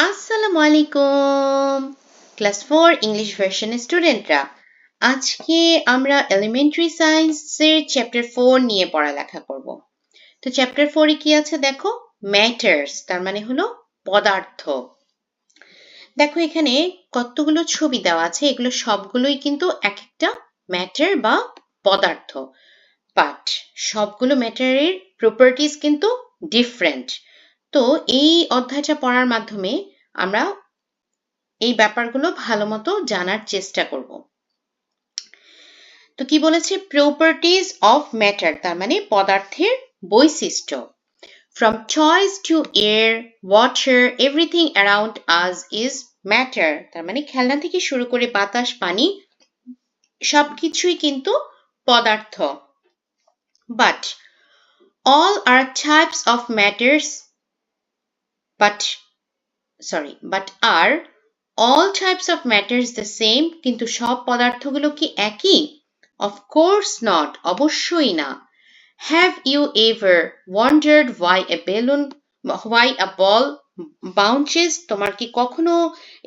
আসসালামু আলাইকুম class 4 English ভার্সনের স্টুডেন্টরা আজকে আমরা এলিমেন্টারি সায়েন্সের চ্যাপ্টার 4 নিয়ে পড়ালেখা করব। তো চ্যাপ্টার 4 এ কি আছে দেখো, ম্যাটার্স তার মানে হলো পদার্থ। দেখো এখানে কতগুলো ছবি দেওয়া আছে, এগুলো সবগুলোই কিন্তু এক একটা ম্যাটার বা পদার্থ, বাট সবগুলো ম্যাটারের প্রপার্টিজ কিন্তু ডিফারেন্ট। তো এই অধ্যায়টা পড়ার মাধ্যমে আমরা এই ব্যাপারগুলো ভালোমতো জানার চেষ্টা করব। তো কি বলেছে, প্রপার্টিজ অফ ম্যাটার তার মানে পদার্থের বৈশিষ্ট্য। From toys to air, water, everything around us is matter. তার মানে খেলনা থেকে শুরু করে বাতাস, পানি সবকিছুই কিন্তু পদার্থ। But all are types of matters, but are all types of matters the same? কিন্তু সব পদার্থগুলো কি একই? Of course not, অবশ্যই না। Have you ever wondered why a ball bounces? তোমার কি কখনো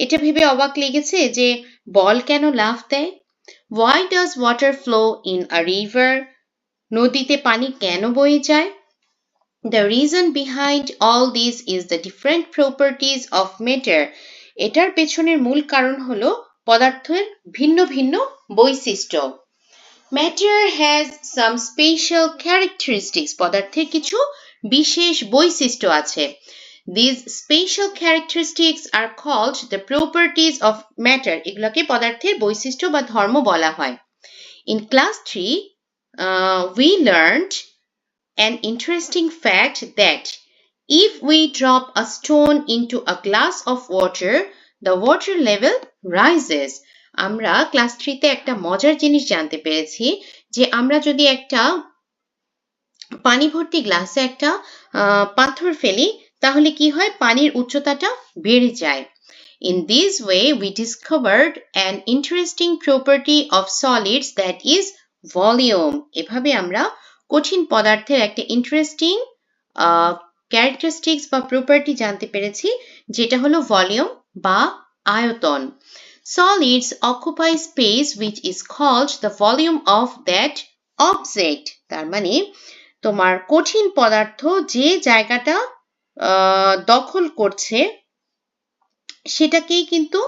এটা ভেবে অবাক লেগেছে যে বল কেন লাফ দেয়? Why does water flow in a river? নদীতে পানি কেন বয়ে যায়? The reason behind all this is the different properties of matter. এটার পেছনের মূল কারণ হলো পদার্থের ভিন্ন ভিন্ন বৈশিষ্ট্য। Matter has some special characteristics. পদার্থের কিছু বিশেষ বৈশিষ্ট্য আছে। These special characteristics are called the properties of matter. এগুলোকে পদার্থের বৈশিষ্ট্য বা ধর্ম বলা হয়। In class 3, we learned an interesting fact that if we drop a stone into a glass of water, the water level rises. আমরা class 3 তে একটা মজার জিনিস জানতে পেরেছি যে আমরা যদি একটা পানি ভর্তি গ্লাসে একটা পাথর ফেলি তাহলে কি হয়, পানির উচ্চতাটা বেড়ে যায়। In this way we discovered an interesting property of solids, that is volume. এভাবে আমরা কঠিন পদার্থের একটা ইন্টারেস্টিং ক্যারেক্টারিস্টিক্স বা প্রপার্টি জানতে পেরেছি, যেটা হলো ভলিউম বা আয়তন। Solids occupy space which is called the volume of that object. তার মানে তোমার কঠিন পদার্থ যে জায়গাটা দখল করছে সেটাকেই কিন্তু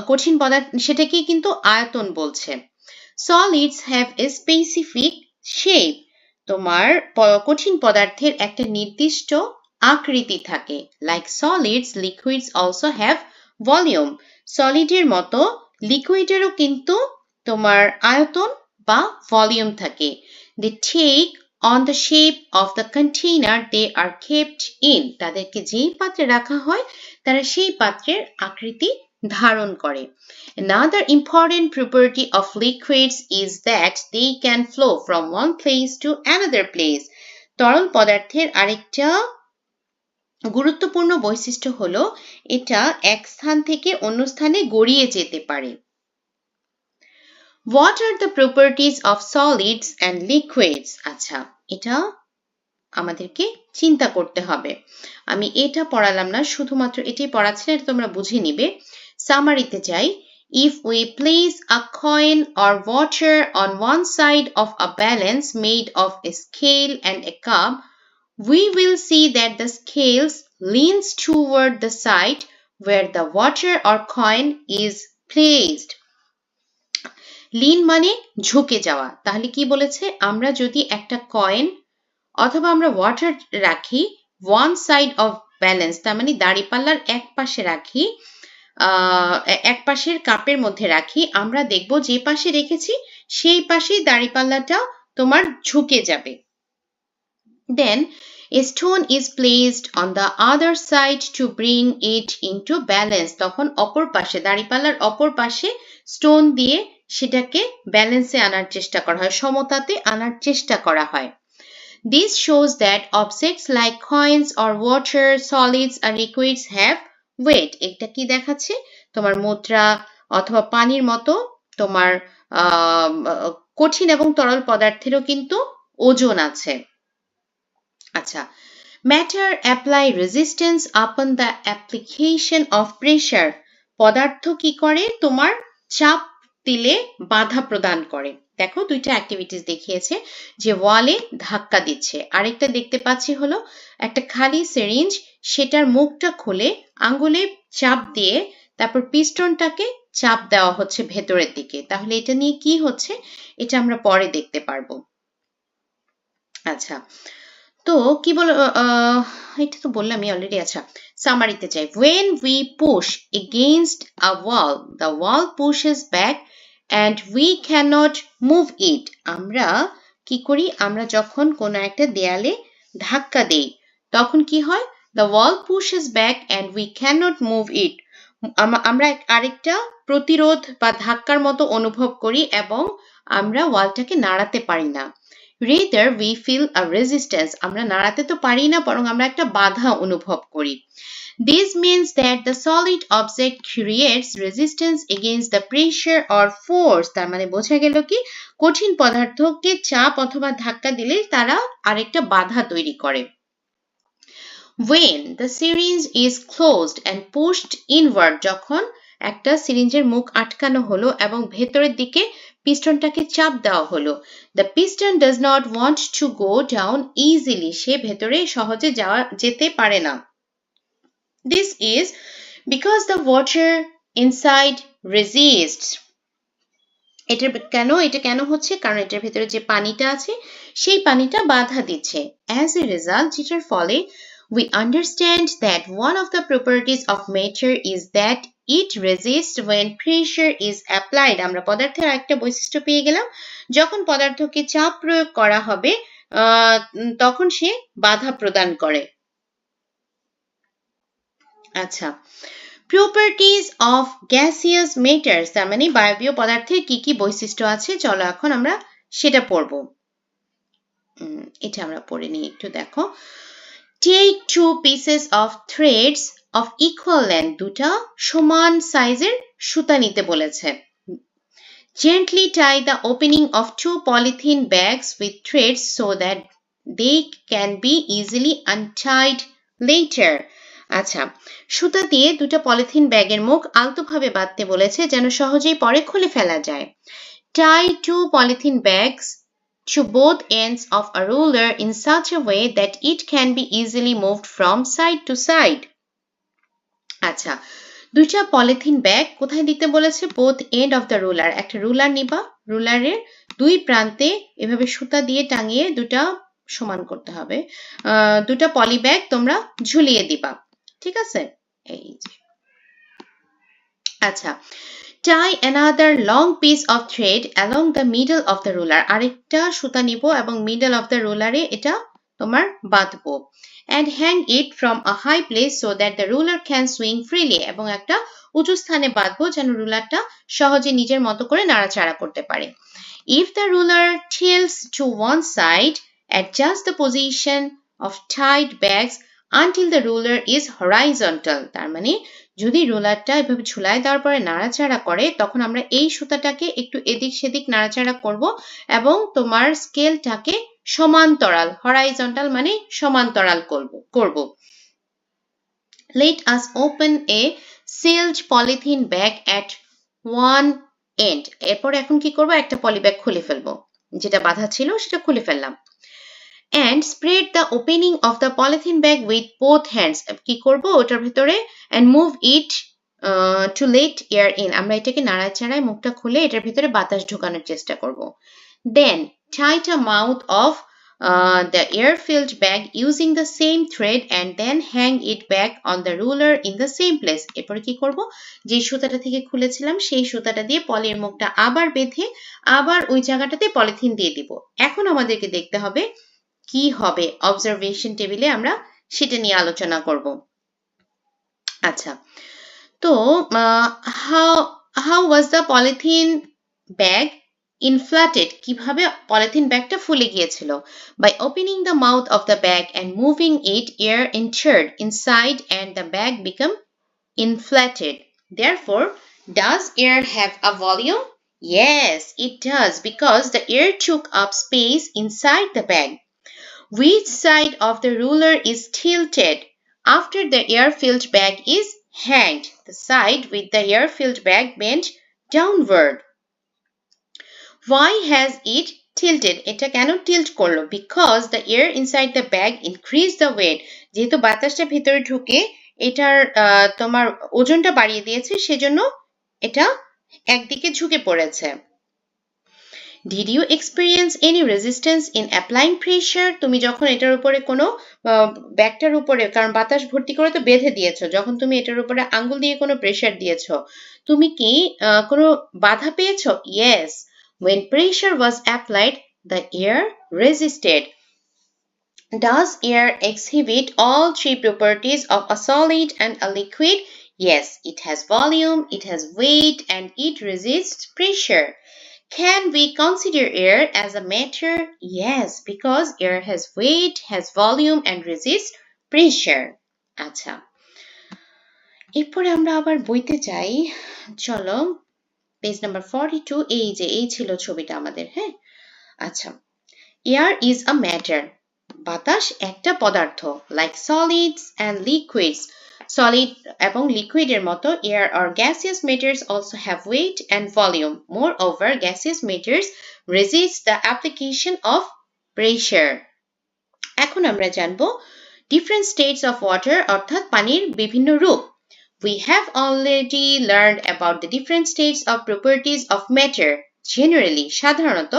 কঠিন পদার্থ সেটাকেই কিন্তু আয়তন বলছে। Solids have a specific shape. তোমার কঠিন পদার্থের একটা নির্দিষ্ট আকৃতি থাকে। Like solids, liquids also have volume. সলিডের মতো লিকুইডেরও কিন্তু তোমার আয়তন বা ভলিউম থাকে। They take on the shape of the container they are kept in. তাদেরকে যেই পাত্রে রাখা হয় তারা সেই পাত্রের আকৃতি ধারণ করে। Another important property of liquids is that they can flow from one place to another place. তরল পদার্থের আরেকটা গুরুত্বপূর্ণ বৈশিষ্ট্য হলো এটা এক স্থান থেকে অন্য স্থানে গড়িয়ে যেতে পারে। What are the properties of solids and liquids? আচ্ছা, এটা আমাদেরকে চিন্তা করতে হবে। আমি এটা পড়ালাম না, শুধুমাত্র এটাই পড়াচ্ছি, এটা তোমরা বুঝে নিবে। সামারিতে যাই। If we place a coin or water on one side of a balance made of a scale and a cup, we will see that the scales leans toward the side where the water or coin is placed. Lean মানে ঝুঁকে যাওয়া। তাহলে কি বলেছে, আমরা যদি একটা coin অথবা আমরা ওয়াটার রাখি ওয়ান সাইড অফ ব্যালেন্স, তার মানে দাঁড়িপাল্লার এক পাশে রাখি, এক পাশের কাপের মধ্যে রাখি, আমরা দেখব যে পাশে রেখেছি সেই পাশেই দাঁড়িপাল্লাটা তোমার ঝুঁকে যাবে। Then a stone is placed on the other side to bring it into balance. তখন অপর পাশে দাঁড়িপাল্লার অপর পাশে স্টোন দিয়ে সেটাকে ব্যালেন্সে আনার চেষ্টা করা হয়, সমতাতে আনার চেষ্টা করা হয়। This shows that objects like coins or water, solids and liquids have weight. এটা কি দেখাচ্ছে, তোমার মুদ্রা অথবা পানির মতো তোমার কঠিন এবং তরল পদার্থেরও কিন্তু ওজন আছে। আচ্ছা, Matter apply resistance upon the application of pressure. পদার্থ কি করে? তোমার চাপ দিলে বাধা প্রদান করে। দেখো দুইটা অ্যাক্টিভিটিস দেখিয়েছে যে ওয়ালে ধাক্কা দিচ্ছে। আরেকটা দেখতে পাচ্ছি হলো একটা খালি সিরিঞ্জ, সেটার মুখটা খুলে আঙ্গুলে চাপ দিয়ে তারপর পিস্টনটাকে চাপ দেওয়া হচ্ছে ভেতরের দিকে। তাহলে এটা নিয়ে কি হচ্ছে এটা আমরা পরে দেখতে পারবো। আচ্ছা, তো কি বল, এটা তো বললামই অলরেডি। আচ্ছা, সামারিতে চাই। when we push against a wall the wall pushes back and we cannot move it. আমরা কি করি? আমরা যখন কোনো একটা দেয়ালে ধাক্কা দেই তখন কি হয়? the wall pushes back and we cannot move it. আমরা আরেকটা প্রতিরোধ বা ধাক্কার মতো অনুভব করি এবং আমরা ওয়ালটাকে নাড়াতে পারি না। Rather we feel a resistance. আমরা নাড়াতে তো পারি না, বরং আমরা একটা বাধা অনুভব করি। This means that the solid object creates resistance against the pressure or force. তার মানে বোঝা গেল কি কঠিন পদার্থকে চাপ অথবা ধাক্কা দিলে তারা আরেকটা বাধা তৈরি করে। When the syringe is closed and pushed inward, যখন একটা সিরিঞ্জের মুখ আটকানো হলো এবং ভেতরের দিকে পিস্টনটাকে চাপ দেওয়া হলো, the piston does not want to go down easily. সে ভেতরে সহজে যেতে পারে না। This is because the water inside resists. এটা কেন হচ্ছে? কারণ এটার ভেতরে যে পানিটা আছে সেই পানিটা বাধা দিচ্ছে। As a result, যেটার ফলে we understand that one of the properties of matter is that it resists when pressure is applied. আমরা পদার্থের একটা বৈশিষ্ট্য পেয়ে গেলাম, যখন পদার্থকে চাপ প্রয়োগ করা হবে তখন সে বাধা প্রদান করে। আচ্ছা, properties of gaseous matters, তার মানে বায়বীয় পদার্থের কি কি বৈশিষ্ট্য আছে, চলো এখন আমরা সেটা পড়ব। এটা আমরা পড়ে নিই একটু। দেখো, take two pieces of threads of equal length. দুটা সমান সাইজের সুতা নিতে বলেছে। Gently tie the opening of two polythene bags with threads so that they can be easily untied later. আচ্ছা, সুতা দিয়ে দুটো পলিথিন ব্যাগের মুখ আলতোভাবে বাঁধতে বলেছে যেন সহজেই পরে খুলে ফেলা যায়। Tie two polythene bags to both ends of a ruler in such a way that it can be easily moved from side to side. আচ্ছা, দুইটা পলিথিন ব্যাগ কোথায় দিতে বলেছে? both end of the ruler. একটা ruler নিবা, রুলারের দুই প্রান্তে এভাবে সুতা দিয়ে টাঙিয়ে দুটা সমান করতে হবে, দুটা পলি ব্যাগ তোমরা ঝুলিয়ে দিবা। ঠিক আছে, এই যে। আচ্ছা, tie another long piece of thread along the middle of the ruler. আরেকটা সুতা নিব এবং middle of the ruler এ এটা তোমার বাঁধবো। and hang it from a high place so that the ruler can swing freely. এবং একটা উঁচু স্থানে বাঁধবো যেন রুলারটা সহজে নিজের মতো করে নাড়াচাড়া করতে পারে। if the ruler tilts to one side, adjust the position of tied bags until the ruler is horizontal. তার মানে যদি রুলারটা এভাবে ঝুলায় দেওয়ার পরে নাড়াচাড়া করে তখন আমরা এই সুতাটাকে একটু এদিক সেদিক নাড়াচাড়া করব এবং তোমার স্কেলটাকে সমান্তরাল, হরাইজন্টাল মানে সমান্তরাল করব। Let us open a sealed polythene bag at one end. এরপর এখন কি করব? একটা পলি ব্যাগ খুলে ফেলবো, যেটা বাঁধা ছিল সেটা খুলে ফেললাম। and spread the opening of the polythene bag with both hands. কি করব? ওটার ভিতরে and move it to let air in. আমরা এটাকে নাড়াচাড়ায় মুখটা খুলে এটার ভিতরে বাতাস ঢোকানোর চেষ্টা করব। then tie the mouth of the air-filled bag using the same thread and then hang it back on the ruler in the same place. এরপর কি করব? যে সুতাটা থেকে খুলেছিলাম সেই সুতাটা দিয়ে পলির মুখটা আবার বেঁধে আবার ওই জায়গাটাতে পলিথিন দিয়ে দিব। এখন আমাদেরকে দেখতে হবে কি হবে। অবজারভেশন টেবিলে আমরা সেটা নিয়ে আলোচনা করব। আচ্ছা, তো how was the polythene bag inflated? কিভাবে পলিথিন ব্যাগটা ফুলে গিয়েছিল? by opening the mouth of the bag and moving it, air entered inside and the bag became inflated. Therefore, does air have a volume? Yes, it does, because the air took up space inside the bag. Which side of the ruler is tilted after the air-filled bag is hanged? The side with the air-filled bag bent downward. Why has it tilted? এটা কেন tilt করলো? Because the air inside the bag increased the weight. যেহেতু বাতাসটা ভেতরে ঢুকে এটার তোমার ওজনটা বাড়িয়ে দিয়েছে, সেজন্য এটা একদিকে ঝুঁকে পড়েছে। Did you experience any resistance in applying pressure? তুমি যখন এটার উপরে কোনো ব্যাগটার উপরে, কারণ বাতাস ভর্তি করে তো বেঁধে দিয়েছো, যখন তুমি এটার উপরে আঙ্গুল দিয়ে কোনো প্রেসার দিয়েছো, তুমি কি কোনো বাধা পেয়েছো? Yes. When pressure was applied, the air resisted. Does air exhibit all three properties of a solid and a liquid? Yes, it has volume, it has weight, and it resists pressure. Can we consider air as a matter? Yes, because air has weight, has volume, and resists pressure. আচ্ছা, এরপরে আমরা আবার বইতে যাই। চলো, page number 42। এই ছিল ছবিটা আমাদের। হ্যাঁ, আচ্ছা। Air is a matter. বাতাস একটা পদার্থ। Like solids and liquids. Solid এবং liquid এর মতো air or gaseous matters also have weight and volume. Moreover, gaseous matters resist the application of pressure. এখন আমরা জানবো different states of water অর্থাৎ পানির বিভিন্ন রূপ। We have already learned about the different states of properties of matter. Generally, সাধারণত,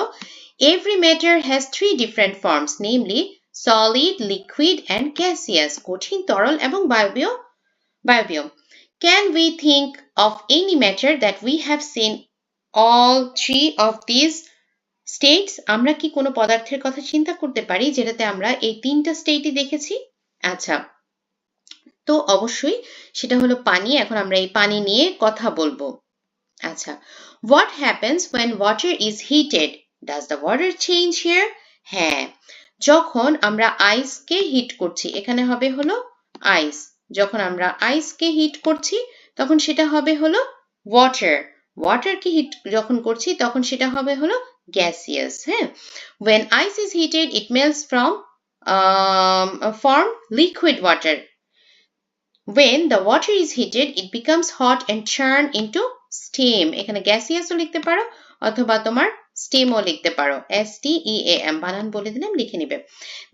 every matter has three different forms, namely solid, liquid, and gaseous. কঠিন, তরল এবং বায়বীয়। Can we think of any matter that we have seen all three of these states? আমরা কি কোনো পদার্থের কথা চিন্তা করতে পারি যেটাতে আমরা এই তিনটা স্টেটই দেখেছি? আচ্ছা, তো অবশ্যই সেটা হলো পানি। এখন আমরা এই পানি নিয়ে কথা বলবো। আচ্ছা, what happens when water is heated? Does the water change here? হ্যাঁ, যখন আমরা আইসকে হিট করছি, এখানে হবে হলো আইস। যখন আমরা আইসকে হিট করছি তখন সেটা হবে হলো ওয়াটার। ওয়াটারকে হিট যখন করছি তখন সেটা হবে হলো গ্যাসিয়াস। হ্যাঁ, when ice is heated it melts from form liquid water. When the water is heated, it becomes hot and turn into steam. এখানে গ্যাসিয়াসও লিখতে পারো অথবা তোমার স্টিমও লিখতে পারো। STEAM বানান বলে দিলাম, লিখে নিবে।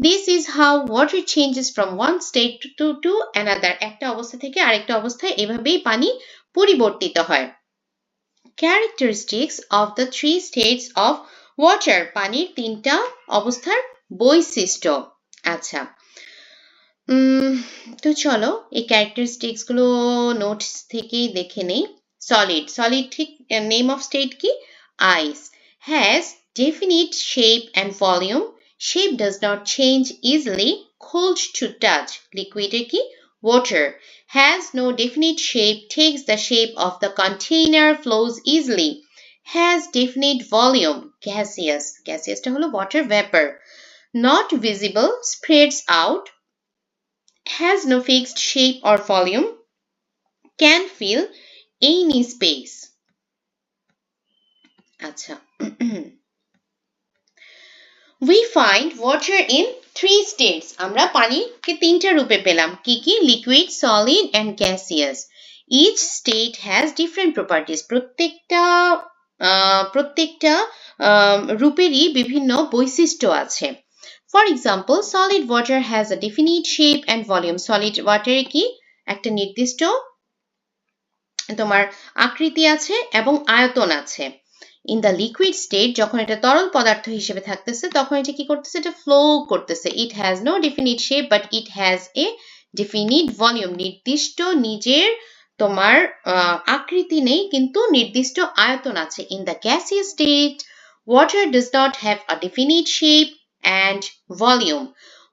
This is how water changes from one state to another. একটা অবস্থা থেকে আরেকটা অবস্থায় এভাবেই পানি পরিবর্তিত হয়। Characteristics of the three states of water. পানির তিনটা অবস্থার বৈশিষ্ট্য। আচ্ছা, তো চলো এই ক্যারেক্টারিস্টিক্স গুলো নোটস থেকেই দেখে নেই। সলিড ঠিক নেম অফ স্টেট কি? Ice. Has definite shape and volume. Shape does not change easily. Cold to touch. Liquid কি? Water. Has no definite shape. Takes the shape of the container. Flows easily. Has definite volume. Gaseous. Gaseousটা হলো water vapor. Not visible. Spreads out. Has no fixed shape or volume, can fill any space. আচ্ছা, we find water in three states. আমরা পানিকে তিনটা রূপে পেলাম। কি কি? liquid, solid and gaseous. Each state has different properties. প্রত্যেকটা রূপেরই বিভিন্ন বৈশিষ্ট্য আছে। For example, solid water has a definite shape and volume. Solid water কি? একটা নির্দিষ্ট তোমার আকৃতি আছে এবং আয়তন আছে। In the liquid state, যখন এটা তরল পদার্থ হিসেবে থাকতেছে তখন এটা কি করতেছে? এটা ফ্লো করতেছে। It has no definite shape but it has a definite volume. নির্দিষ্ট নিজের তোমার আকৃতি নেই কিন্তু নির্দিষ্ট আয়তন আছে। In the gaseous state, water does not have a definite shape and volume.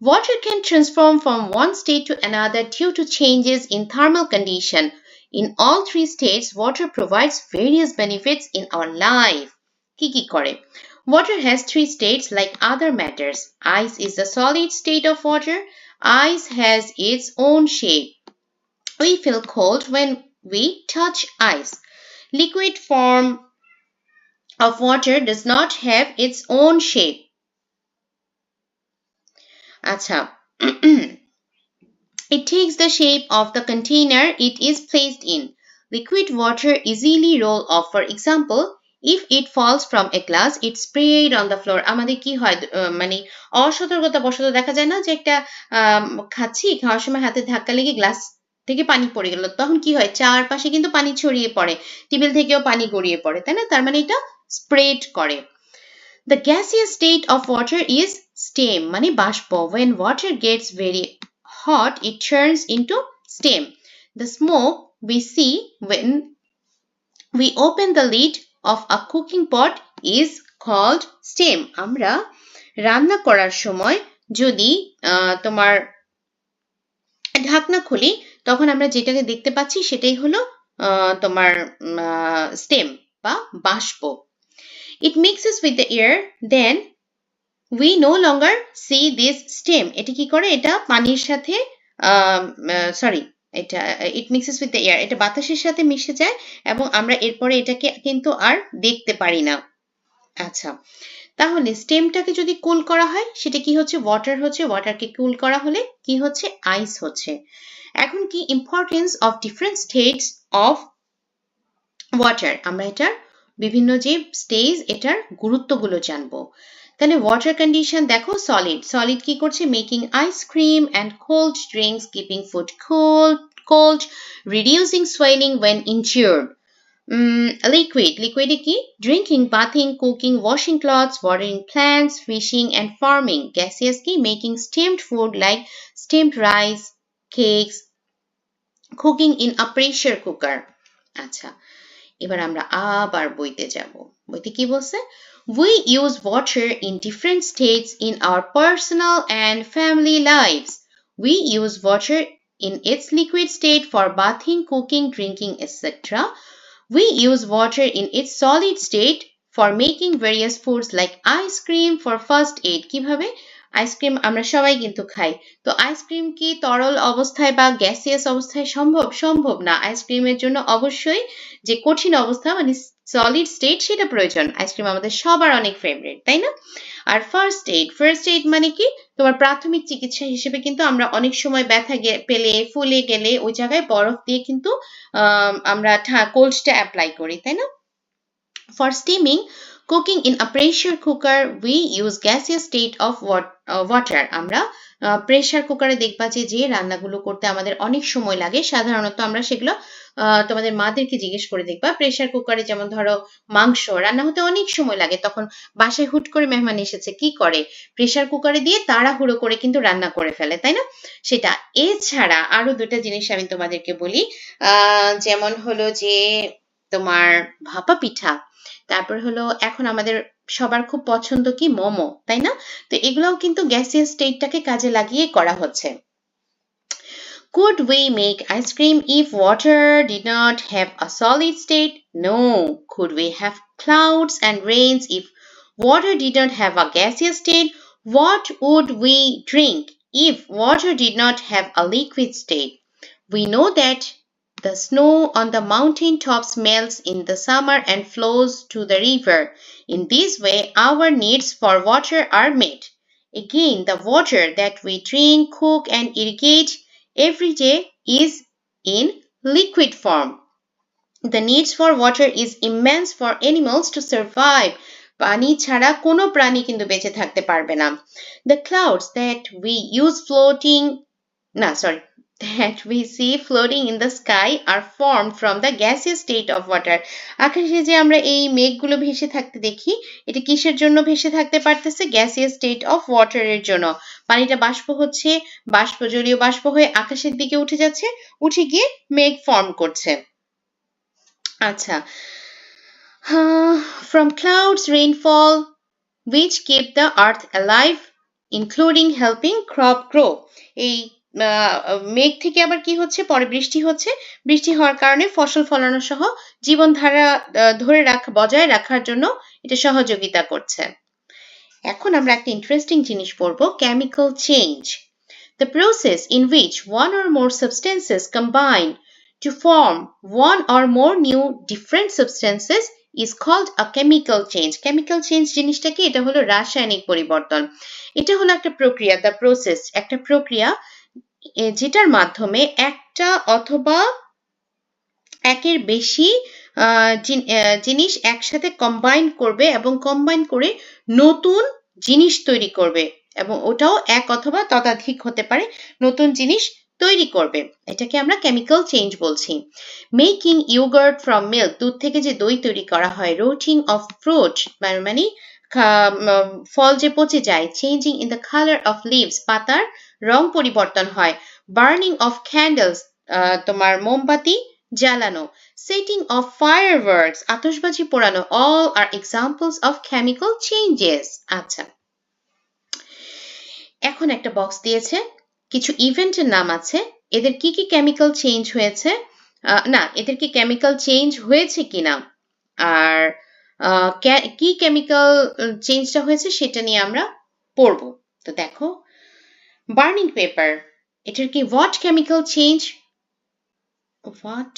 Water can transform from one state to another due to changes in thermal condition. In all three states, water provides various benefits in our life. কি কি করে? Water has three states like other matters. Ice is the solid state of water. Ice has its own shape. We feel cold when we touch ice. Liquid form of water does not have its own shape. আচ্ছা It takes the shape of the container it is placed in. Liquid water easily roll off. For example, if it falls from a glass, it's sprayed on the floor. আমাদের কি হয় মানে অসতর্কতা বশত দেখা যায় না যে একটা খাচ্ছি খাওয়ার সময় হাতে ধাক্কা লেগে গ্লাস থেকে পানি পড়ে গেল তখন কি হয় চারপাশে কিন্তু পানি ছড়িয়ে পড়ে টেবিল থেকেও পানি গড়িয়ে পড়ে তাই না তার মানে এটা স্প্রেড করে The gaseous state of water is steam মানে বাষ্প when water gets very hot it turns into steam the smoke we see when we open the lid of a cooking pot is called steam আমরা রান্না করার সময় যদি তোমার ঢাকনা খুলি তখন আমরা যেটাকে দেখতে পাচ্ছি সেটাই হলো তোমার স্টেম বা বাষ্প It mixes with the air, then we no longer see this steam. এটা কি করে এটা পানির সাথে সরি এটা it mixes with the air. এটা বাতাসের সাথে মিশে যায় এবং আমরা এরপরে এটাকে কিন্তু আর দেখতে পারি না আচ্ছা তাহলে স্টেমটাকে যদি কুল করা হয় সেটা কি হচ্ছে ওয়াটার হচ্ছে ওয়াটারকে কুল করা হলে কি হচ্ছে আইস হচ্ছে এখন কি importance of different states of water আমরা এটার বিভিন্ন যে স্টেজ এটার গুরুত্বগুলো জানবো তাহলে ওয়াটার কন্ডিশন দেখো সলিড কি করছে making ice cream and cold drinks keeping food cold reducing swelling when injured লিকুইডে কি drinking bathing cooking washing clothes watering plants fishing and farming gaseous কি making steamed food like steamed rice cakes cooking in a pressure cooker আচ্ছা এবার আমরা আবার বইতে যাব বইতে কি বলছে We use water in different states in our personal and family lives. We use water in its liquid state for bathing, cooking, drinking, etc. We use water in its solid state for making various foods like ice cream for first aid. কিভাবে ice cream আমরা সবাই কিন্তু খাই তো ice cream কি তরল অবস্থায় বা গ্যাসিয়াস অবস্থায় সম্ভব না আইসক্রিমের জন্য অবশ্যই যে কঠিন অবস্থা মানে সলিড স্টেট সেটা প্রয়োজন আইসক্রিম আমাদের সবার অনেক ফেভারিট তাই না আর ফার্স্ট এইড মানে কি তোমার প্রাথমিক চিকিৎসা হিসেবে কিন্তু আমরা অনেক সময় ব্যথা পেলে ফুলে গেলে ওই জায়গায় বরফ দিয়ে কিন্তু আমরা কোল্ডটা অ্যাপ্লাই করি তাই না For steaming, cooking in a pressure cooker, we use gaseous state of water. আমরা প্রেসার কুকারে দেখবা যে রান্নাগুলো করতে আমাদের অনেক সময় লাগে সাধারণত আমরা সেগুলো তোমাদের মাদেরকে জিজ্ঞেস করে দেখবা প্রেসার কুকারে যেমন ধরো মাংস রান্না হতে অনেক সময় লাগে তখন বাসায় হুট করে মেহমান এসেছে কি করে প্রেসার কুকারে দিয়ে তাড়াহুড়ো করে কিন্তু রান্না করে ফেলে তাই না সেটা এছাড়া আরো দুটো জিনিস আমি তোমাদেরকে বলি যেমন হলো যে তোমার ভাপা পিঠা তারপর হলো এখন আমাদের সবার খুব পছন্দ কি মোমো তাই না তো এগুলোও কিন্তু গ্যাসিয়াস স্টেটটাকে কাজে লাগিয়ে করা হচ্ছে Could we make ice cream if water did not have a solid state? No. Could we have clouds and rains if water did not have a gaseous state? What would we drink if water did not have a liquid state? We know that the snow on the mountain tops melts in the summer and flows to the river. In this way, our needs for water are met. Again, the water that we drink, cook, and irrigate every day is in liquid form. The needs for water is immense for animals to survive. পানি ছাড়া কোনো প্রাণী কিন্তু বেঁচে থাকতে পারবে না The clouds that we use that we see floating in the sky are formed from the gaseous state of water. আকাশে যে আমরা এই মেঘগুলো ভেসে থাকতে দেখি এটা কিসের জন্য ভেসে থাকতে পারতেছে gaseous state of water এর জন্য পানিটা বাষ্প হচ্ছে বাষ্প জলীয় বাষ্প হয়ে আকাশের দিকে উঠে যাচ্ছে উঠে গিয়ে মেঘ ফর্ম করছে আচ্ছা From clouds rainfall which keep the earth alive including helping crop grow এই মেঘ থেকে আবার কি হচ্ছে পরে বৃষ্টি হওয়ার কারণে ফসল ফলানো সহ জীবনধারা বজায় রাখার জন্য এটা সহযোগিতা করছে এখন আমরা একটা ইন্টারেস্টিং জিনিস পড়ব chemical change the process in which one or more substances combine to form one or more new different substances is called a chemical change. Chemical change জিনিসটা কি? এটা হলো রাসায়নিক পরিবর্তন। এটা হলো একটা প্রক্রিয়া, the process, একটা প্রক্রিয়া যেটার মাধ্যমে একটা অথবা একের বেশি জিনিস একসাথে কম্বাইন করবে এবং কম্বাইন করে নতুন জিনিস তৈরি করবে এবং ওটাও এক অথবা ততোধিক হতে পারে, নতুন জিনিস তৈরি করবে। এটাকে আমরা কেমিক্যাল চেঞ্জ বলছি। মেকিং ইয়োগার্ট ফ্রম মিল্ক, দুধ থেকে যে দই তৈরি করা হয়। রোটিং অফ ফ্রুট, মানে ফল যে পচে যায়। Changing in the colour of leaves, পাতার রং পরিবর্তন হয়। বার্নিং অফ ক্যান্ডেলস, তোমার মোমবাতি জ্বালানো। সেটিং অফ ফায়ারওয়ার্কস, আতশবাজি পোড়ানো। All are examples of chemical changes. আচ্ছা, এখন একটা বক্স দিয়েছে, কিছু ইভেন্টের নাম আছে, এদের কি কি কেমিক্যাল চেঞ্জ হয়েছে, না এদের কি কেমিক্যাল চেঞ্জ হয়েছে কিনা, আর কি কেমিক্যাল চেঞ্জটা হয়েছে সেটা নিয়ে আমরা পড়ব। তো দেখো, বার্নিং পেপার, এটার কি হোয়াট কেমিক্যাল চেঞ্জ, হোয়াট,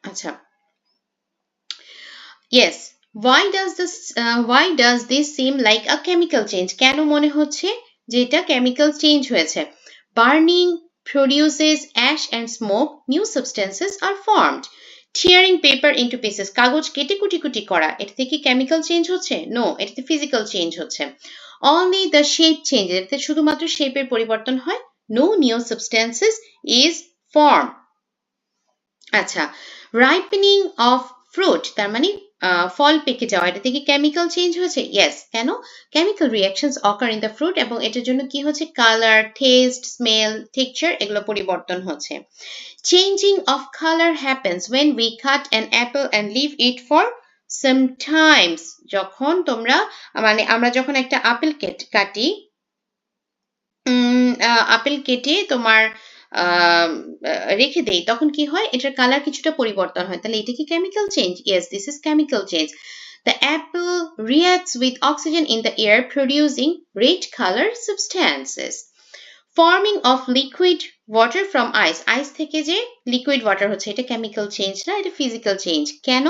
আচ্ছা, yes, why does this seem like a chemical change, কেন মনে হচ্ছে যে এটা কেমিক্যাল চেঞ্জ হয়েছে? Burning produces ash and smoke, new substances are formed. Tearing paper into pieces, কাগজ কেটে কুটি কুটি করা, এটা থেকে কেমিক্যাল চেঞ্জ হচ্ছে? নো, এটাতে ফিজিক্যাল চেঞ্জ হচ্ছে। Only the shape changes, এতে শুধুমাত্র শেপের পরিবর্তন হয়। No new substances is formed. আচ্ছা, রাইপেনিং অফ ফ্রুট, তার মানে ফল পেকে যাওয়া, এটা থেকে কেমিক্যাল চেঞ্জ হয়েছে? ইয়েস। কেন? Chemical reactions occur in the fruit, এবং এটার জন্য কি হচ্ছে? কালার, টেস্ট, স্মেল, টেক্সচার, এগুলো পরিবর্তন হচ্ছে। Changing of colour happens when we cut an apple and leave it for sometimes, যখন তোমরা, মানে আমরা যখন একটা আপেল কাটি, আপেল কেটে তোমার রেখে দেই, তখন কি হয়? এটার কালার কিছুটা পরিবর্তন হয়। তাহলে এটা কি chemical change? Yes, this is chemical change. The apple reacts with oxygen in the air, producing red color substances. Forming of liquid water from ice, ice থেকে যে liquid water হচ্ছে, এটা chemical change না, এটা physical change. কেন?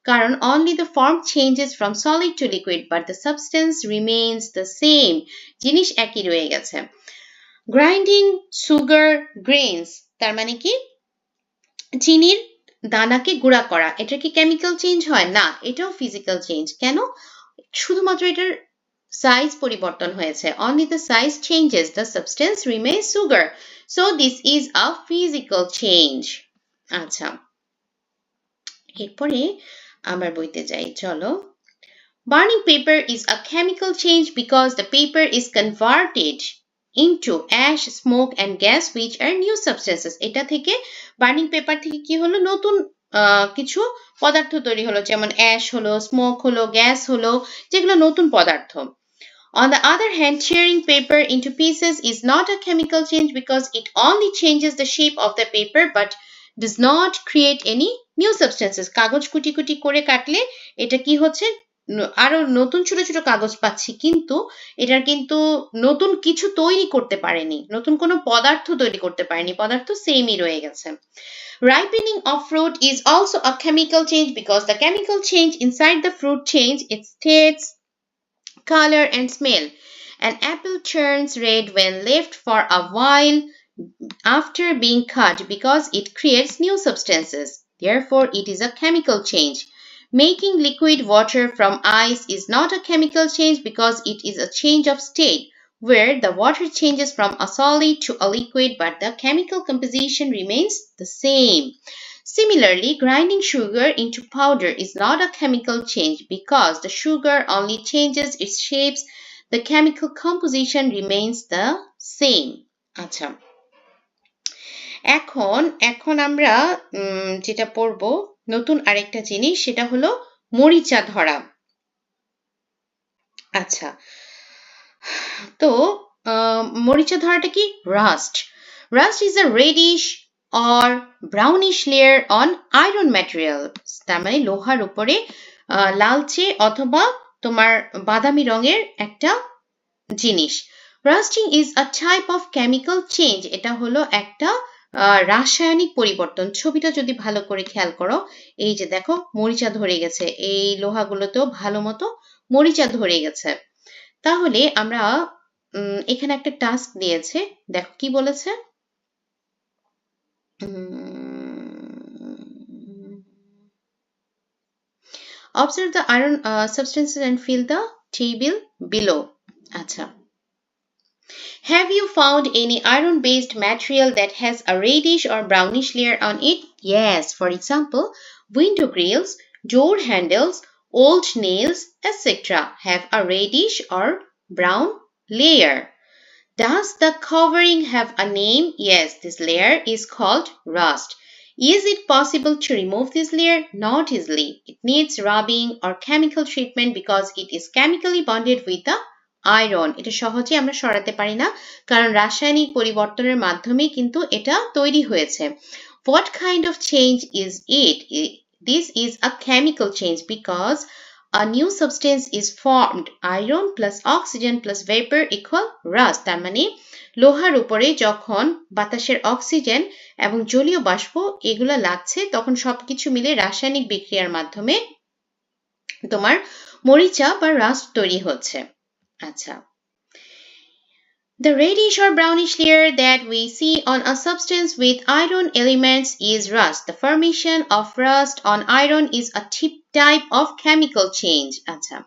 কারণ only the form changes from solid to liquid, but the substance remains the same. জিনিস একই রয়ে গেছে। গ্রাইন্ডিং সুগার গ্রেনস, তার মানে কি? চিনির দানাকে গুঁড়া করা, এটা কি কেমিক্যাল চেঞ্জ হয়? না, এটাও ফিজিক্যাল চেঞ্জ। কেন? শুধুমাত্র এটার সাইজ পরিবর্তন হয়েছে। Only the size changes, the substance remains sugar. So this is a physical change. আচ্ছা, এরপরে আমার বইতে যাই, চলো। Burning paper is a chemical change because the paper is converted into ash, smoke and gas, which are new substances. এটা থেকে, burning paper থেকে কি হলো? নতুন কিছু পদার্থ তৈরি হলো, যেমন অ্যাশ হলো, স্মোক হলো, গ্যাস হলো, যেগুলো নতুন পদার্থ। On the other hand, tearing paper into pieces is not a chemical change because it only changes the shape of the paper but does not create any new substances. কাগজ কুটি কুটি করে কাটলে এটা কি হচ্ছে? আরো নতুন ছোট ছোট কাগজ পাচ্ছি, কিন্তু এটার কিন্তু নতুন কিছু তৈরি করতে পারেনি, নতুন কোনো পদার্থ তৈরি করতে পারেনি, পদার্থ সেমই রয়ে গেছে। Ripening of fruit is also a chemical change because the chemical change inside the fruit change its states, color and smell. An apple turns red when left for a while after being cut because it creates new substances. Therefore, it is a chemical change. Making liquid water from ice is not a chemical change because it is a change of state where the water changes from a solid to a liquid but the chemical composition remains the same. Similarly, grinding sugar into powder is not a chemical change because the sugar only changes its shapes. The chemical composition remains the same. আচ্ছা, এখন আমরা যেটা পড়ব, নতুন আরেকটা জিনিস, সেটা হলো মরিচা ধরা। আচ্ছা, তো মরিচা ধরাটা কি? Rushed. Rust is a reddish or brownish layer on iron material. তার মানে লোহার উপরে লালচে অথবা তোমার বাদামি রঙের একটা জিনিস। Rusting is a type of chemical change. এটা হলো একটা রাসায়নিক পরিবর্তন। ছবিটা যদি ভালো করে খেয়াল করো, এই যে দেখো মরিচা ধরে গেছে, এই লোহাগুলোতেও ভালো মতো মরিচা ধরে গেছে। তাহলে আমরা এখানে একটা টাস্ক দিয়েছে, দেখো কি বলেছে। Observe the iron substances and fill the table below. আচ্ছা, have you found any iron-based material that has a reddish or brownish layer on it? Yes, for example, window grills, door handles, old nails, etc. have a reddish or brown layer. Does the covering have a name? Yes, this layer is called rust. Is it possible to remove this layer? Not easily. It needs rubbing or chemical treatment because it is chemically bonded with the iron. এটা সহজে আমরা সরাতে পারি না, কারণ রাসায়নিক পরিবর্তনের মাধ্যমে কিন্তু এটা তৈরি হয়েছে। What kind of change is it? This is a chemical change because a new substance is formed. Iron plus oxygen plus vapor equal rust. তার মানে লোহার উপরে যখন বাতাসের অক্সিজেন এবং জলীয় বাষ্প এগুলো লাগছে, তখন সবকিছু মিলে রাসায়নিক বিক্রিয়ার মাধ্যমে তোমার মরিচা বা রাস্ট তৈরি হচ্ছে। আচ্ছা, the reddish or brownish layer that we see on a substance with iron elements is rust. The formation of rust on iron is a type of chemical change. আচ্ছা,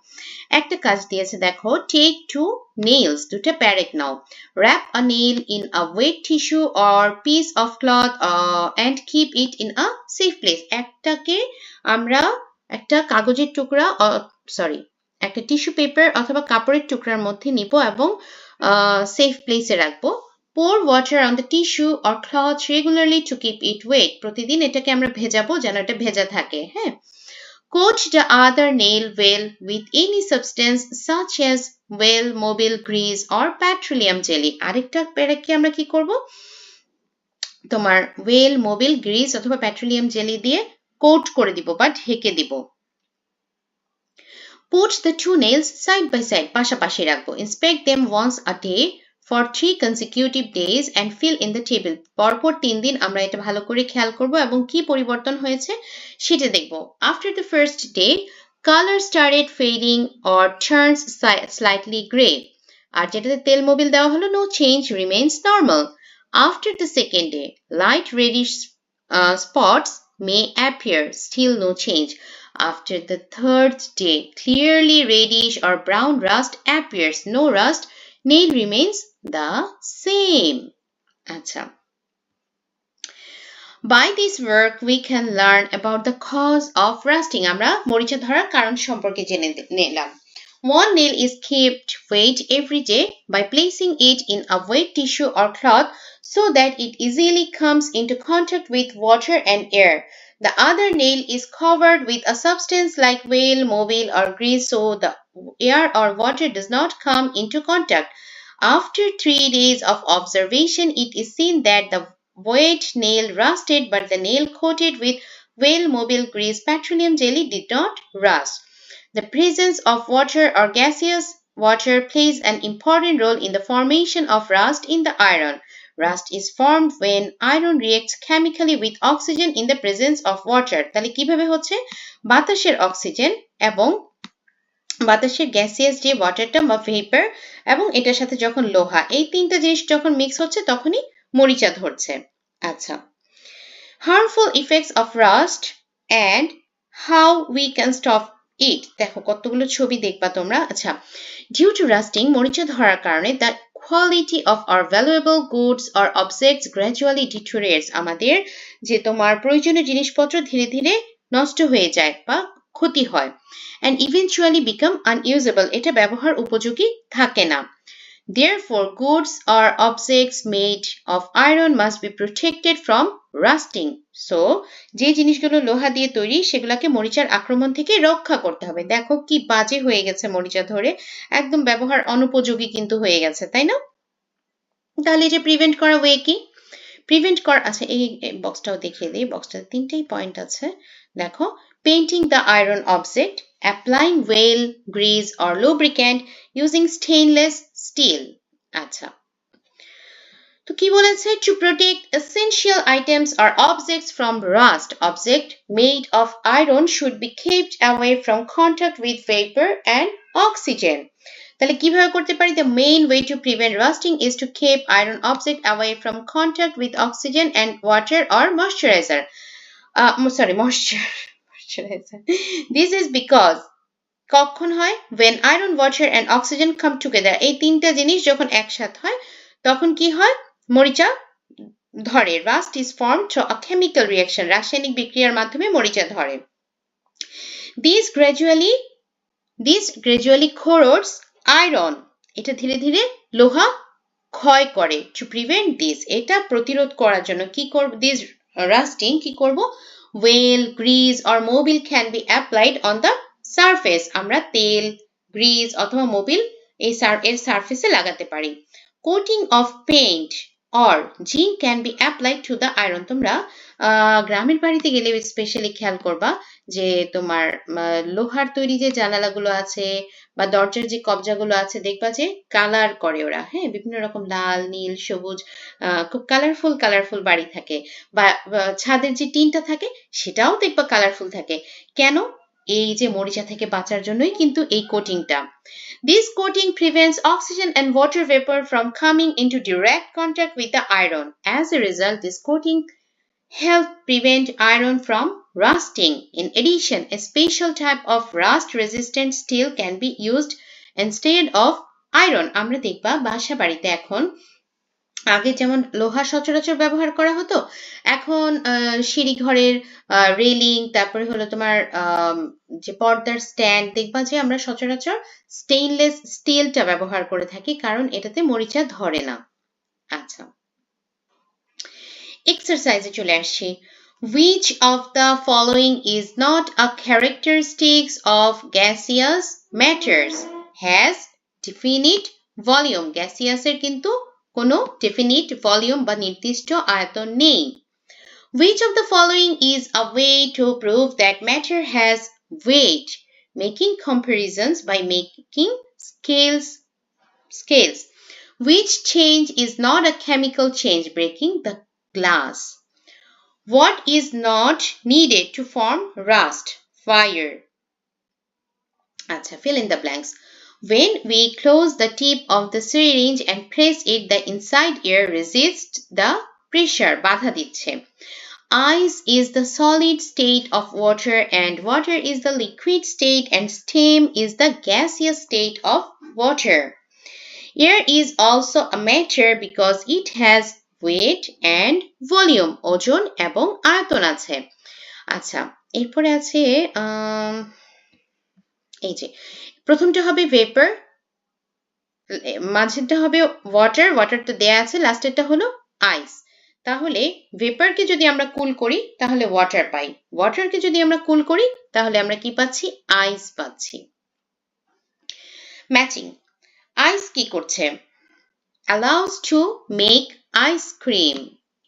একটা কাজ দিয়েছে দেখো, take two nails, দুটো প্যারেক নাও, wrap a nail in a wet tissue or piece of cloth and keep it in a safe place. একটাকে আমরা একটা কাগজের টুকরা একটা টিস্যু পেপার অথবা কাপড়ের টুকরার মধ্যে নিব এবং সেফ প্লেসে রাখবো। Pour water on the tissue or cloth regularly to keep it wet. প্রতিদিন এটাকে আমরা ভেজাবো যেন এটা ভেজা থাকে। হ্যাঁ, coat the other nail well with any substance such as whale, mobile grease or petroleum jelly. আরেকটা প্যারাকে আমরা কি করব, তোমার whale, mobile grease অথবা petroleum jelly দিয়ে কোট করে দিব বা ঢেকে দিব। Put the two nails side by side, পাশাপাশি রাখবো। Inspect them once a day for 3 consecutive days and fill in the table. পরপর 3 দিন আমরা এটা ভালো করে খেয়াল করব এবং কি পরিবর্তন হয়েছে সেটা দেখব। After the first day, color started fading or turns slightly gray. আর যেটাতে তেল মোবিল দেওয়া হলো, no change, remains normal. After the second day, light reddish spots may appear, still no change. After the third day, clearly reddish or brown rust appears, no rust, nail remains the same. আচ্ছা, by this work we can learn about the cause of rusting. আমরা মরিচা ধরার কারণ সম্পর্কে জেনে নিলাম। One nail is kept wet every day by placing it in a wet tissue or cloth so that it easily comes into contact with water and air. The other nail is covered with a substance like whale, mobile or grease so the air or water does not come into contact. After 3 days of observation, it is seen that the wet nail rusted but the nail coated with whale, mobile grease, petroleum jelly did not rust. The presence of water or gaseous water plays an important role in the formation of rust in the iron. Rust is formed when iron reacts chemically with oxygen in the presence of water. তাহলে কিভাবে হচ্ছে, বাতাসের oxygen এবং বাতাসের gaseous যে ওয়াটারটা বা vapour এবং এটার সাথে যখন লোহা, এই তিনটা জিনিস যখন মিক্স হচ্ছে তখনই মরিচা ধরছে। আচ্ছা, harmful effects of rust and how we can stop it. দেখো কতগুলো ছবি দেখবা তোমরা। আচ্ছা, due to rusting, মরিচা ধরার কারণে the quality of our valuable goods or objects gradually deteriorates. আমাদের যে তোমার প্রয়োজনীয় জিনিসপত্র ধীরে ধীরে নষ্ট হয়ে যায় বা ক্ষতি হয়, and eventually become unusable. এটা ব্যবহার উপযোগী থাকে না। Therefore, goods or objects made of iron must be protected from rusting. So, যে জিনিসগুলো লোহা দিয়ে তৈরি সেগুলোকে মরিচার আক্রমণ থেকে রক্ষা করতে হবে। দেখো কি বাজে হয়ে গেছে মরিচা ধরে, একদম ব্যবহার অনুপযোগী কিন্তু হয়ে গেছে, তাই না? তাহলে এটা প্রিভেন্ট করা ওয়ে কি? প্রিভেন্ট করা, আচ্ছা এই বক্সটাও দেখিয়ে দিই। বক্সটাতে 3টেই পয়েন্ট আছে। দেখো, painting the iron object, applying oil, grease or lubricant, using stainless steel. আচ্ছা, তো কি বলেছে? To protect essential items or objects from rust, object made of iron should be kept away from contact with vapor and oxygen. তাহলে কিভাবে করতে পারি? The main way to prevent rusting is to keep iron object away from contact with oxygen and water or moisturizer. Moisturizer. This is because কখন হয়? When iron, water and oxygen come together. এই তিনটা জিনিস যখন একসাথে হয় তখন কি হয়? মরিচা ধরে। Rust is formed through a chemical reaction. রাসায়নিক বিক্রিয়ার মাধ্যমে মরিচা ধরে। This gradually corrodes iron. এটা ধীরে ধীরে লোহা ক্ষয় করে। To prevent this, এটা প্রতিরোধ করার জন্য কি করব? This rusting কি করব? Oil, grease or mobile can be applied on the surface. আমরা তেল, গ্রিজ অথবা মোবিল এর সারফেসে লাগাতে পারি। Coating of paint or zinc can be applied to the iron. তোমরা গ্রামের বাড়িতে গেলে স্পেশালি খেয়াল করবা যে তোমার লোহার তৈরি যে জানালাগুলো আছে বা দরজার যে কবজাগুলো আছে দেখবা যে কালার করে ওরা, হ্যাঁ, বিভিন্ন রকম লাল, নীল, সবুজ, খুব কালারফুল বাড়ি থাকে বা ছাদের যে টিনটা থাকে সেটাও দেখবা কালারফুল থাকে। কেন? এই যে মরিচা থেকে বাঁচার জন্যই কিন্তু এই কোটিংটা। This coating prevents oxygen and water vapor from coming into direct contact with the iron. As a result, this coating helps prevent iron from rusting. In addition, a special type of rust-resistant steel can be used instead of iron. আমরা দেখবা বাসা বাড়িতে এখন আগে যেমন লোহা সচরাচর ব্যবহার করা হতো, এখন সিঁড়ি ঘরের রেলিং, তারপরে হলো তোমার যে পর্দার স্ট্যান্ড, দেখবা যে আমরা সচরাচর স্টেইনলেস স্টিলটা ব্যবহার করে থাকি, কারণ এটাতে মরিচা ধরে না। আচ্ছা, এক্সারসাইজে চলে আসছি। Which of the following is not a characteristic of gaseous matters? Has definite volume. Gaseousের কিন্তু কোনো definite volume বা নির্দিষ্ট আয়তন নেই। Which of the following is a way to prove that matter has weight? Making comparisons by making scales. Which change is not a chemical change? Breaking the glass. What is not needed to form rust? Fire. Acha, fill in the blanks. When we close the tip of the syringe and press it, the inside air resists the pressure. বাধা দিচ্ছে। Ice is the solid state of water and water is the liquid state and steam is the gaseous state of water. Air is also a matter because it has weight and volume. ওজন এবং আয়তন আছে। আচ্ছা, এরপরে আছে এই যে প্রথমটা হবে ভেপার, মাঝেরটা হবে ওয়াটার, ওয়াটার তো দেয়া আছে, লাস্টেরটা হলো আইস। তাহলে ভেপারকে যদি আমরা কুল করি তাহলে ওয়াটার পাই, ওয়াটারকে যদি আমরা কুল করি তাহলে আমরা কি পাচ্ছি? আইস পাচ্ছি। ম্যাচিং। আইস কি করছে? allows to make ice cream,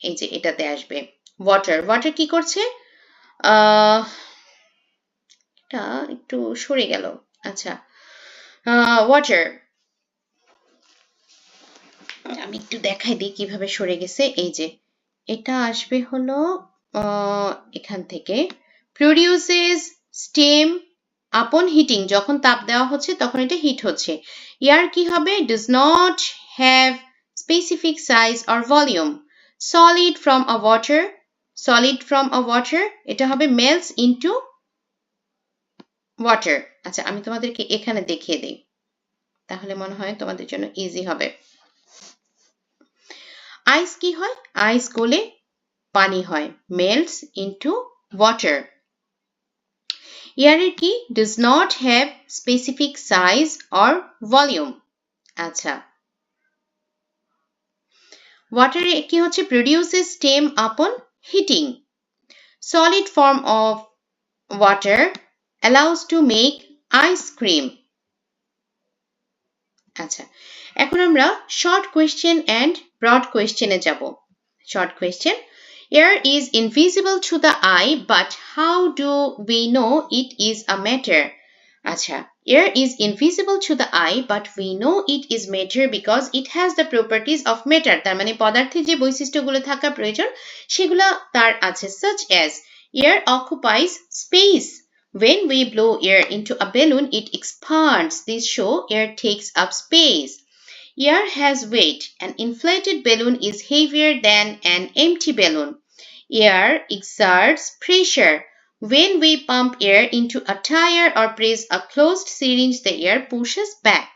এই যে এটাতে আসবে। ওয়াটার, ওয়াটার কি করছে? এটা একটু সরে গেল। আচ্ছা, ওয়াটার, আমি একটু দেখাই দিই কিভাবে সরে গেছে। এই যে এটা আসবে হলো এখান থেকে, produces steam upon heating, যখন তাপ দেওয়া হচ্ছে তখন এটা হিট হচ্ছে। এয়ার কি হবে? does not have specific size or volume. solid from a water, এটা হবে melts into water. আচ্ছা, আমি তোমাদেরকে এখানে দেখিয়ে দিই, তাহলে মনে হয় তোমাদের জন্য ইজি হবে। আইস কি হয়? আইস গলে পানি হয়, melts into water. এয়ারের কি? does not have specific size or volume. আচ্ছা, ওয়াটারে কি হচ্ছে? produces steam upon heating. solid form of water allows to make ice cream. আচ্ছা, এখন আমরা short question and broad question এ যাব। short question. Air is invisible to the eye, but how do we know it is a matter? আচ্ছা, Air is invisible to the eye, but we know it is matter because it has the properties of matter. তার মানে পদার্থে যে বৈশিষ্ট্যগুলো থাকা প্রয়োজন সেগুলো তার আছে, such as air occupies space. When we blow air into a balloon, it expands. This show air takes up space. Air has weight. An inflated balloon is heavier than an empty balloon. Air exerts pressure. When we pump air into a tire or press a closed syringe, the air pushes back.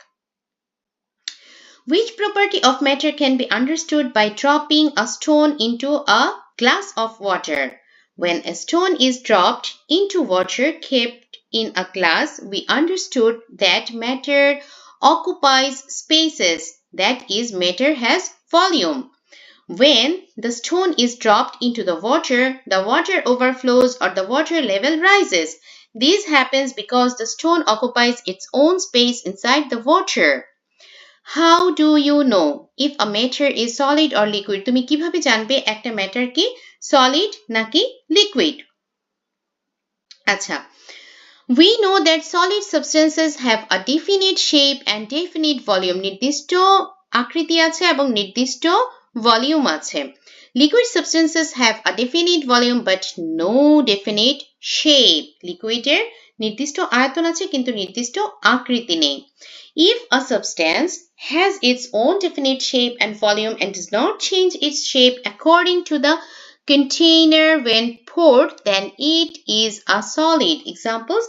Which property of matter can be understood by dropping a stone into a glass of water? When a stone is dropped into water kept in a glass, we understood that matter occupies spaces. That is, matter has volume. When the stone is dropped into the water overflows or the water level rises. This happens because the stone occupies its own space inside the water. How do you know if a matter is solid or liquid? তুমি কিভাবে জানবে একটা matter কি solid নাকি liquid? আচ্ছা, we know that solid substances have a definite shape and definite volume. নির্দিষ্ট আকৃতি আছে এবং নির্দিষ্ট ভলিউম আছে। Liquid substances have a definite volume but no definite shape. লিকুইডের নির্দিষ্ট আয়তন আছে কিন্তু নির্দিষ্ট আকৃতি নেই। If a substance has its own definite shape and volume and does not change its shape according to the container when poured, then it is a solid. Examples: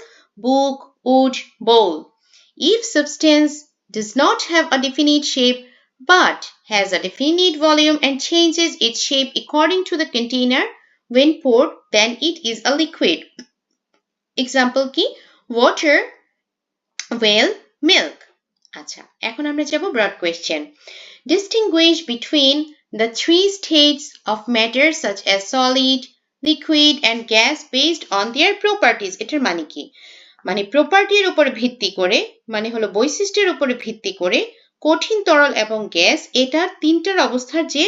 book, wood, bowl. If substance does not have a definite shape but has a definite volume and changes its shape according to the container when poured, then it is a liquid. Example কি? Water, well, milk. আচ্ছা, এখন আমরা যাব broad question. Distinguish between the three states of matter such as solid, liquid and gas based on their properties. এটার মানে কি? মানে প্রপার্টির উপর ভিত্তি করে, মানে হলো বৈশিষ্ট্যের উপরে ভিত্তি করে কঠিন, তরল এবং গ্যাস এটার তিনটার অবস্থার যে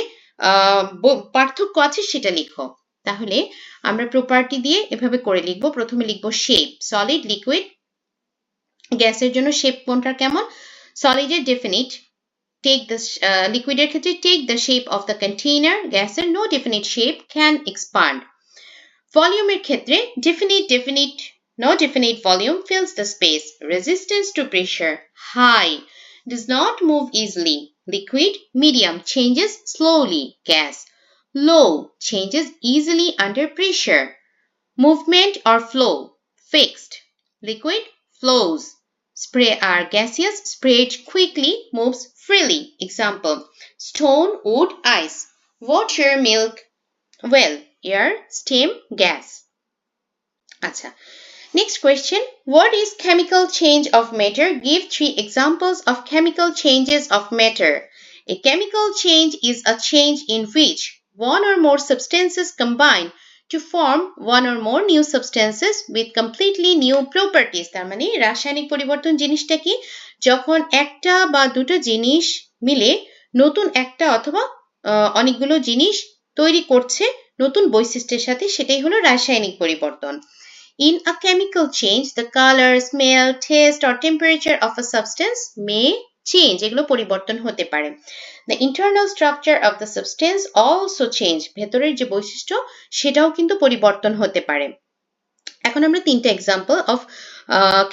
পার্থক্য আছে সেটা লিখো। তাহলে আমরা প্রপার্টি দিয়ে এভাবে করে লিখবো। প্রথমে লিখবো শেপ, সলিড, লিকুইড। গ্যাসের জন্য শেপ কোনটার কেমন? সলিডের ডেফিনিট, টেক দ্য লিকুইডের ক্ষেত্রে take the shape of the container, গ্যাসের no definite shape, can expand. ভলিউমের ক্ষেত্রে definite, no definite volume, fills the space. Resistance to pressure, high, does not move easily. Liquid, medium, changes slowly. Gas, low, changes easily under pressure. Movement or flow, fixed. Liquid, flows. Spray are gaseous, sprayed quickly, moves freely. Example: stone, wood, ice. Water, milk, well, air, steam, gas. Acha. Next question. What is chemical change of matter? Give 3 examples of chemical changes of matter. A chemical change is a change in which one or more substances combine to form one or more new substances with completely new properties. তার মানে রাসায়নিক পরিবর্তন জিনিসটা কি? যখন একটা বা দুটো জিনিস মিলে নতুন একটা অথবা অনেকগুলো জিনিস তৈরি করছে নতুন বৈশিষ্ট্যের সাথে, সেটাই হলো রাসায়নিক পরিবর্তন। In a chemical change, the color, smell, taste or temperature of a substance may change. এগুলো পরিবর্তন হতে পারে। The internal structure of the substance also change. ভেতরের যে বৈশিষ্ট্য সেটাও কিন্তু পরিবর্তন হতে পারে। এখন আমরা তিনটা এক্সাম্পল অফ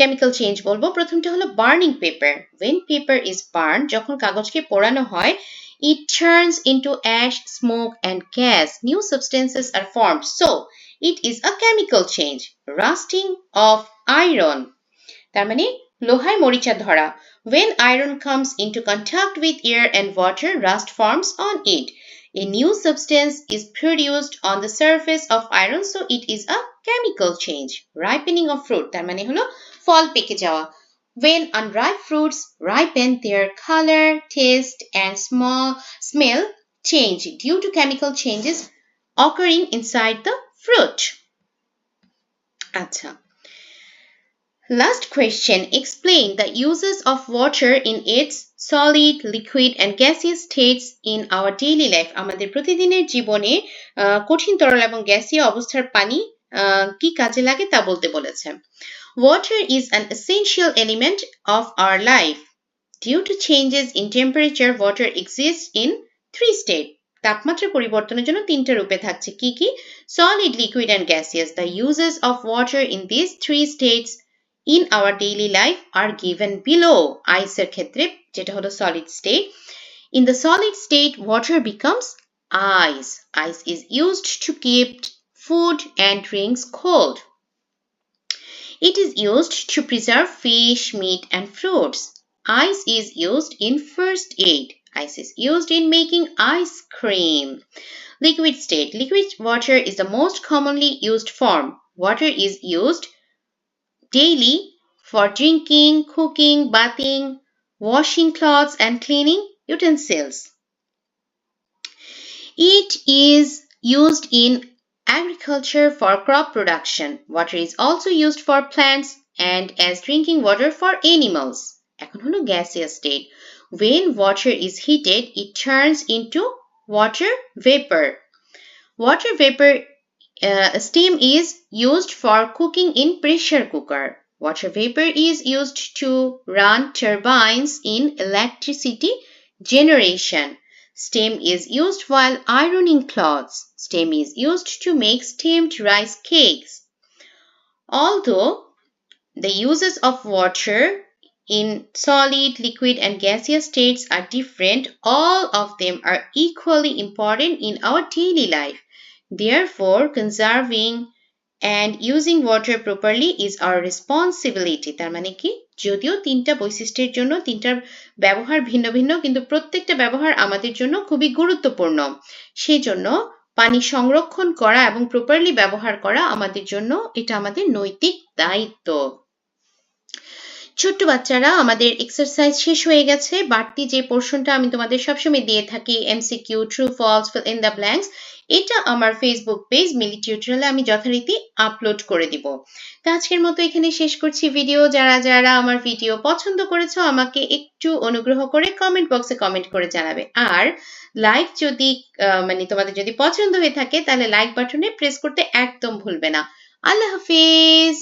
কেমিক্যাল চেঞ্জ বলবো। প্রথমটা হলো burning paper. When paper is burned, যখন কাগজকে পোড়ানো হয়, it turns into ash, smoke and gas. New substances are formed. So, it is a chemical change. Rusting of iron. তার মানে লোহায় মরিচা ধরা। When iron comes into contact with air and water, rust forms on it. A new substance is produced on the surface of iron, so it is a chemical change. Ripening of fruit. তার মানে হলো ফল পেকে যাওয়া। When unripe fruits ripen, their color, taste and smell change due to chemical changes occurring inside the fruit. আচ্ছা, last question. Explain the uses of water in its solid, liquid and gaseous states in our daily life. আমাদের প্রতিদিনের জীবনে কঠিন, তরল এবং গ্যাসীয় অবস্থার পানি কি কাজে লাগে তা বলতে বলেছে। Water is an essential element of our life. Due to changes in temperature, water exists in 3 states. তাপমাত্রা পরিবর্তনের জন্য তিনটা রূপে থাকছে কি কি? Solid, liquid and gaseous. The uses of water in these 3 states in our daily life are given below. আইসের ক্ষেত্রে যেটা হলো solid state. In the solid state, water becomes ice. Ice is used to keep food and drinks cold. It is used to preserve fish, meat, and fruits. Ice is used in first aid. Ice is used in making ice cream. Liquid state. Liquid water is the most commonly used form. Water is used daily for drinking, cooking, bathing, washing clothes, and cleaning utensils. It is used in agriculture for crop production. Water is also used for plants and as drinking water for animals. এখন হলো gaseous state. When water is heated, it turns into water vapor. Water vapor steam is used for cooking in pressure cooker. Water vapor is used to run turbines in electricity generation. Steam is used while ironing clothes. Steam is used to make steamed rice cakes. Although the uses of water in solid, liquid, and gaseous states are different, all of them are equally important in our daily life. Therefore, conserving and using water properly is our responsibility. তার মানে কি? যদিও তিনটা বৈশিষ্ট্যের জন্য তিনটার ব্যবহার ভিন্ন ভিন্ন, কিন্তু প্রত্যেকটা ব্যবহার আমাদের জন্য খুবই গুরুত্বপূর্ণ। সেই জন্য পানি সংরক্ষণ করা এবং প্রপারলি ব্যবহার করা আমাদের জন্য এটা আমাদের নৈতিক দায়িত্ব। ছোট্ট বাচ্চারা, আমাদের এক্সারসাইজ শেষ হয়ে গেছে। বাড়তি যে পোর্শনটা আমি তোমাদের সবসময় দিয়ে থাকি, MCQ, true false, fill in the blanks, এটা আমার ফেসবুক পেজ মিলি টিউটোরিয়ালে আমি যথারীতি আপলোড করে দিব। তো আজকের মতো এখানে শেষ করছি ভিডিও। যারা যারা আমার ভিডিও পছন্দ করেছো আমাকে একটু অনুগ্রহ করে কমেন্ট বক্সে কমেন্ট করে জানাবে। আর লাইক যদি তোমাদের যদি পছন্দ হয়ে থাকে তাহলে লাইক বাটনে প্রেস করতে একদম ভুলবে না। আল্লাহ হাফেজ।